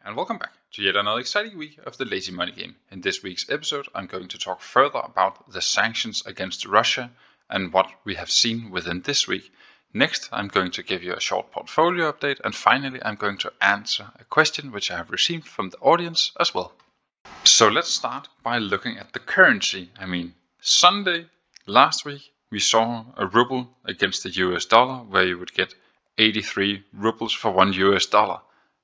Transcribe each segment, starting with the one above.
and welcome back to yet another exciting week of the Lazy Money Game. In this week's episode, I'm going to talk further about the sanctions against Russia and what we have seen within this week. Next, I'm going to give you a short portfolio update, and finally, I'm going to answer a question which I have received from the audience as well. So let's start by looking at the currency. Sunday last week, we saw a ruble against the US dollar where you would get 83 rubles for $1.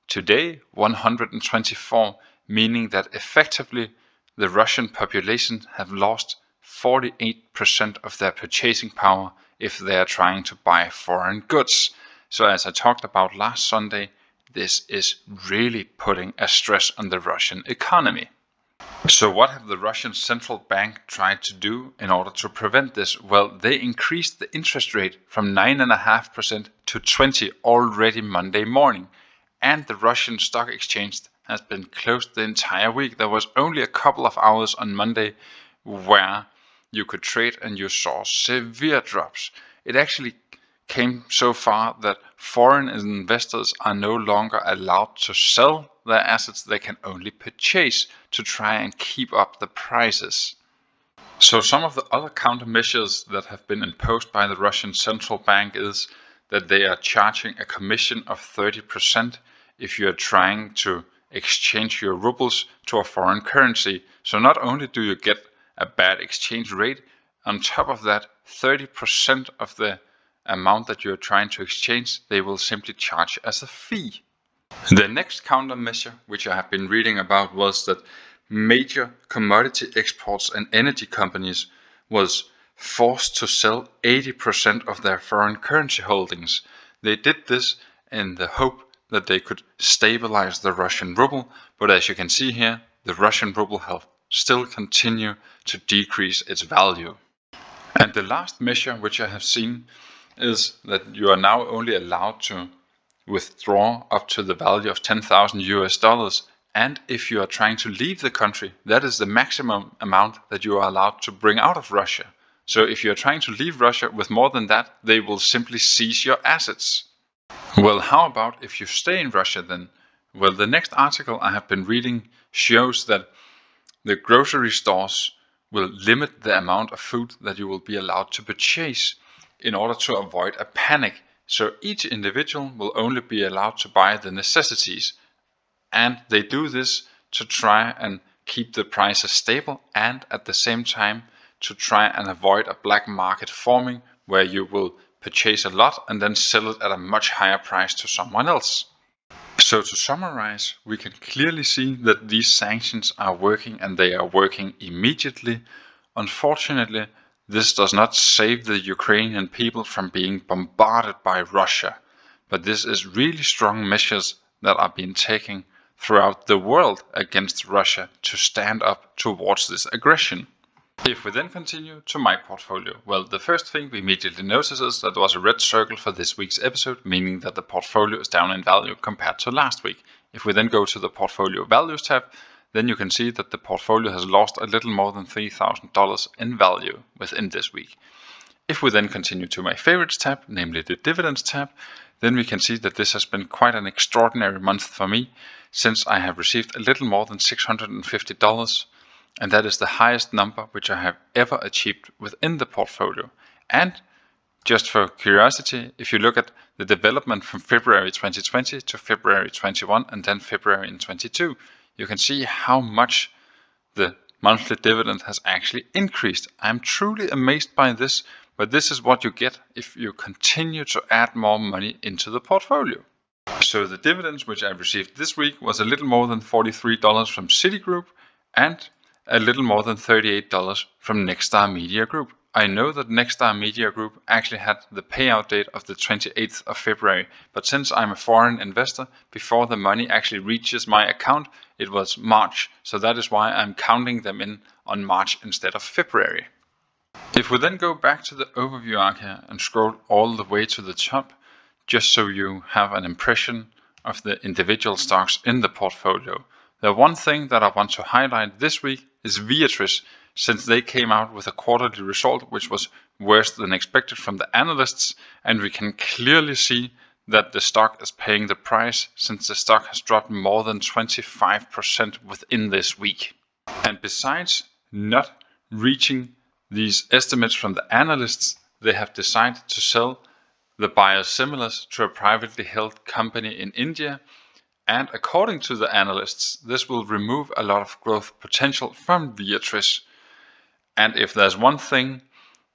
Today, 124, meaning that effectively the Russian population have lost 48% of their purchasing power if they are trying to buy foreign goods. So as I talked about last Sunday, this is really putting a stress on the Russian economy. So what have the Russian central bank tried to do in order to prevent this? Well, they increased the interest rate from 9.5% to 20% already Monday morning. And the Russian stock exchange has been closed the entire week. There was only a couple of hours on Monday where you could trade and you saw severe drops. It actually came so far that foreign investors are no longer allowed to sell their assets. They can only purchase to try and keep up the prices. So some of the other countermeasures that have been imposed by the Russian central bank is that they are charging a commission of 30% if you are trying to exchange your rubles to a foreign currency. So not only do you get a bad exchange rate, on top of that, 30% of the amount that you're trying to exchange, they will simply charge as a fee. The next countermeasure, which I have been reading about, was that major commodity exports and energy companies was forced to sell 80% of their foreign currency holdings. They did this in the hope that they could stabilize the Russian ruble, but as you can see here, the Russian ruble has still continue to decrease its value. And the last measure which I have seen is that you are now only allowed to withdraw up to the value of $10,000, and if you are trying to leave the country, that is the maximum amount that you are allowed to bring out of Russia. So if you are trying to leave Russia with more than that, they will simply seize your assets. Well, how about if you stay in Russia then? Well, the next article I have been reading shows that the grocery stores will limit the amount of food that you will be allowed to purchase in order to avoid a panic. So each individual will only be allowed to buy the necessities. And they do this to try and keep the prices stable, and at the same time to try and avoid a black market forming where you will purchase a lot and then sell it at a much higher price to someone else. So to summarize, we can clearly see that these sanctions are working, and they are working immediately. Unfortunately, this does not save the Ukrainian people from being bombarded by Russia, but this is really strong measures that are being taken throughout the world against Russia to stand up towards this aggression. If we then continue to my portfolio, well, the first thing we immediately notice is that there was a red circle for this week's episode, meaning that the portfolio is down in value compared to last week. If we then go to the portfolio values tab, then you can see that the portfolio has lost a little more than $3,000 in value within this week. If we then continue to my favorites tab, namely the dividends tab, then we can see that this has been quite an extraordinary month for me, since I have received a little more than $650, and that is the highest number which I have ever achieved within the portfolio. And just for curiosity, if you look at the development from February 2020 to February 21 and then February in 22, you can see how much the monthly dividend has actually increased. I'm truly amazed by this, but this is what you get if you continue to add more money into the portfolio. So the dividends which I received this week was a little more than $43 from Citigroup and a little more than $38 from Nexstar Media Group. I know that Nexstar Media Group actually had the payout date of the 28th of February, but since I'm a foreign investor, before the money actually reaches my account, it was March. So that is why I'm counting them in on March instead of February. If we then go back to the overview arc here and scroll all the way to the top, just so you have an impression of the individual stocks in the portfolio, the one thing that I want to highlight this week is Viatris, since they came out with a quarterly result which was worse than expected from the analysts, and we can clearly see that the stock is paying the price, since the stock has dropped more than 25% within this week. And besides not reaching these estimates from the analysts, they have decided to sell the biosimilars to a privately held company in India. And according to the analysts, this will remove a lot of growth potential from Viatris. And if there's one thing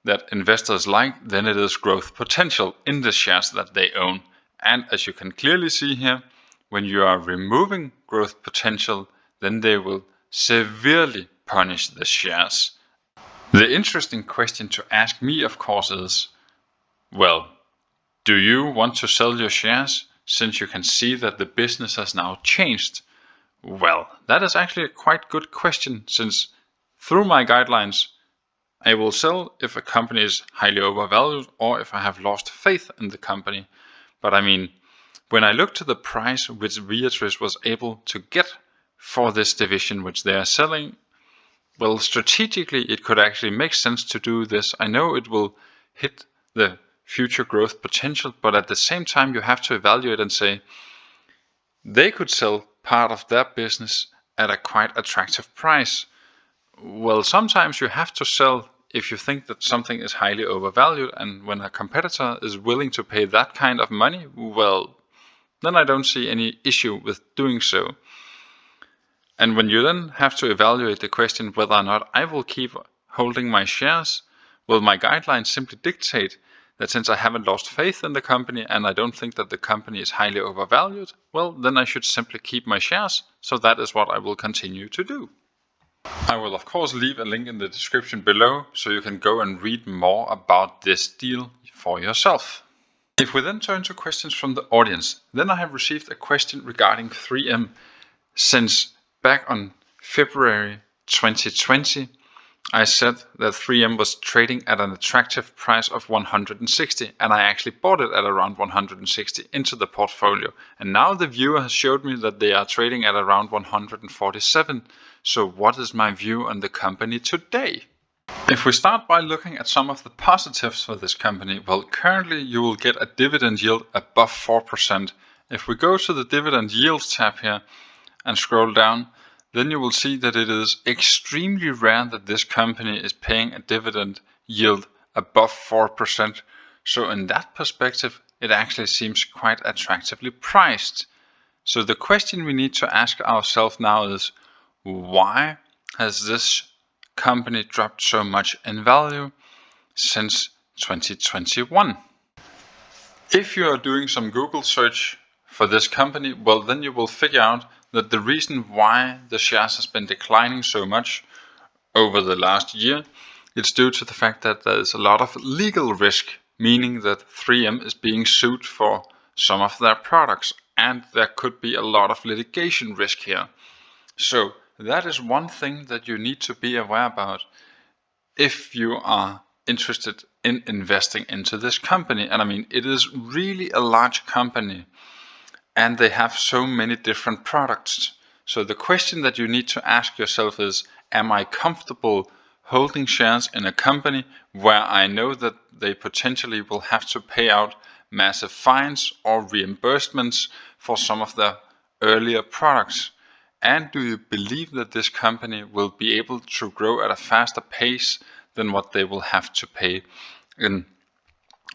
that investors like, then it is growth potential in the shares that they own. And as you can clearly see here, when you are removing growth potential, then they will severely punish the shares. The interesting question to ask me, of course, is, well, do you want to sell your shares since you can see that the business has now changed? Well, that is actually a quite good question, since through my guidelines, I will sell if a company is highly overvalued or if I have lost faith in the company. But I mean, when I look to the price which Viatris was able to get for this division which they are selling, well, strategically it could actually make sense to do this. I know it will hit the future growth potential, but at the same time you have to evaluate and say, they could sell part of their business at a quite attractive price. Well, sometimes you have to sell if you think that something is highly overvalued, and when a competitor is willing to pay that kind of money, well, then I don't see any issue with doing so. And when you then have to evaluate the question whether or not I will keep holding my shares, well, my guidelines simply dictate that since I haven't lost faith in the company and I don't think that the company is highly overvalued, well, then I should simply keep my shares. So that is what I will continue to do. I will of course leave a link in the description below so you can go and read more about this deal for yourself. If we then turn to questions from the audience, then I have received a question regarding 3M. Since back on February 2020, I said that 3M was trading at an attractive price of 160, and I actually bought it at around 160 into the portfolio. And now the viewer has showed me that they are trading at around 147. So what is my view on the company today? If we start by looking at some of the positives for this company, well, currently you will get a dividend yield above 4%. If we go to the dividend yields tab here and scroll down, then you will see that it is extremely rare that this company is paying a dividend yield above 4%. So in that perspective, it actually seems quite attractively priced. So the question we need to ask ourselves now is, why has this company dropped so much in value since 2021? If you are doing some Google search for this company, well, then you will figure out that the reason why the shares has been declining so much over the last year, it's due to the fact that there is a lot of legal risk, meaning that 3M is being sued for some of their products, and there could be a lot of litigation risk here. So that is one thing that you need to be aware about if you are interested in investing into this company. And I mean, it is really a large company, and they have so many different products. So the question that you need to ask yourself is, am I comfortable holding shares in a company where I know that they potentially will have to pay out massive fines or reimbursements for some of the earlier products? And do you believe that this company will be able to grow at a faster pace than what they will have to pay in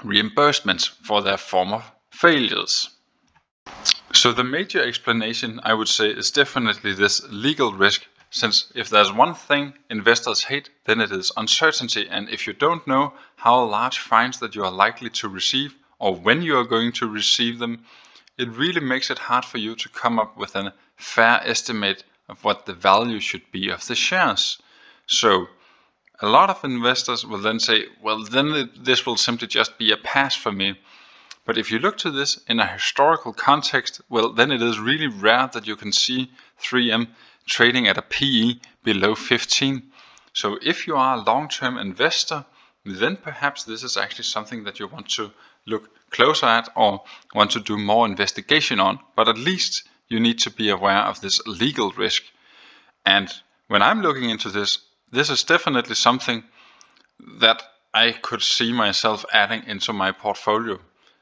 reimbursements for their former failures? So the major explanation, I would say, is definitely this legal risk, since if there's one thing investors hate, then it is uncertainty. And if you don't know how large fines that you are likely to receive or when you are going to receive them, it really makes it hard for you to come up with a fair estimate of what the value should be of the shares. So a lot of investors will then say, well, then this will simply just be a pass for me. But if you look to this in a historical context, well, then it is really rare that you can see 3M trading at a PE below 15. So if you are a long-term investor, then perhaps this is actually something that you want to look closer at or want to do more investigation on. But at least you need to be aware of this legal risk. And when I'm looking into this, this is definitely something that I could see myself adding into my portfolio,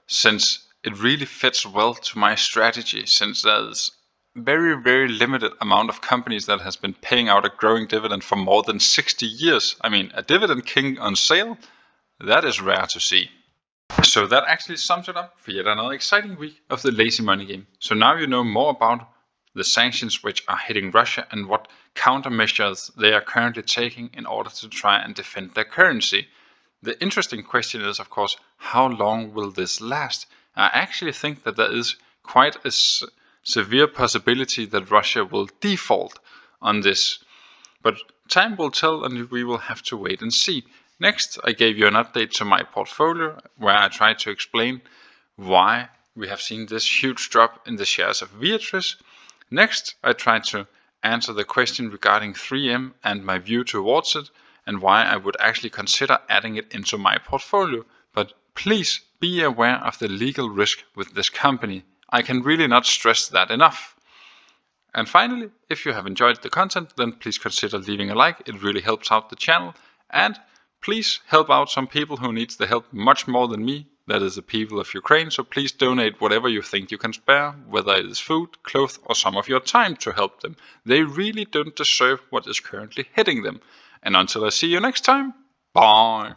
since it really fits well to my strategy, since there's very, very limited amount of companies that has been paying out a growing dividend for more than 60 years. I mean, a dividend king on sale, that is rare to see. So that actually sums it up for yet another exciting week of the Lazy Money Game. So now you know more about the sanctions which are hitting Russia and what countermeasures they are currently taking in order to try and defend their currency. The interesting question is, of course, how long will this last? I actually think that there is quite a severe possibility that Russia will default on this. But time will tell, and we will have to wait and see. Next, I gave you an update to my portfolio where I tried to explain why we have seen this huge drop in the shares of Viatris. Next, I tried to answer the question regarding 3M and my view towards it, and why I would actually consider adding it into my portfolio. But please be aware of the legal risk with this company. I can really not stress that enough. And finally, if you have enjoyed the content, then please consider leaving a like. It really helps out the channel. And please help out some people who needs the help much more than me. That is the people of Ukraine. So please donate whatever you think you can spare, whether it is food, clothes, or some of your time to help them. They really don't deserve what is currently hitting them. And until I see you next time, bye.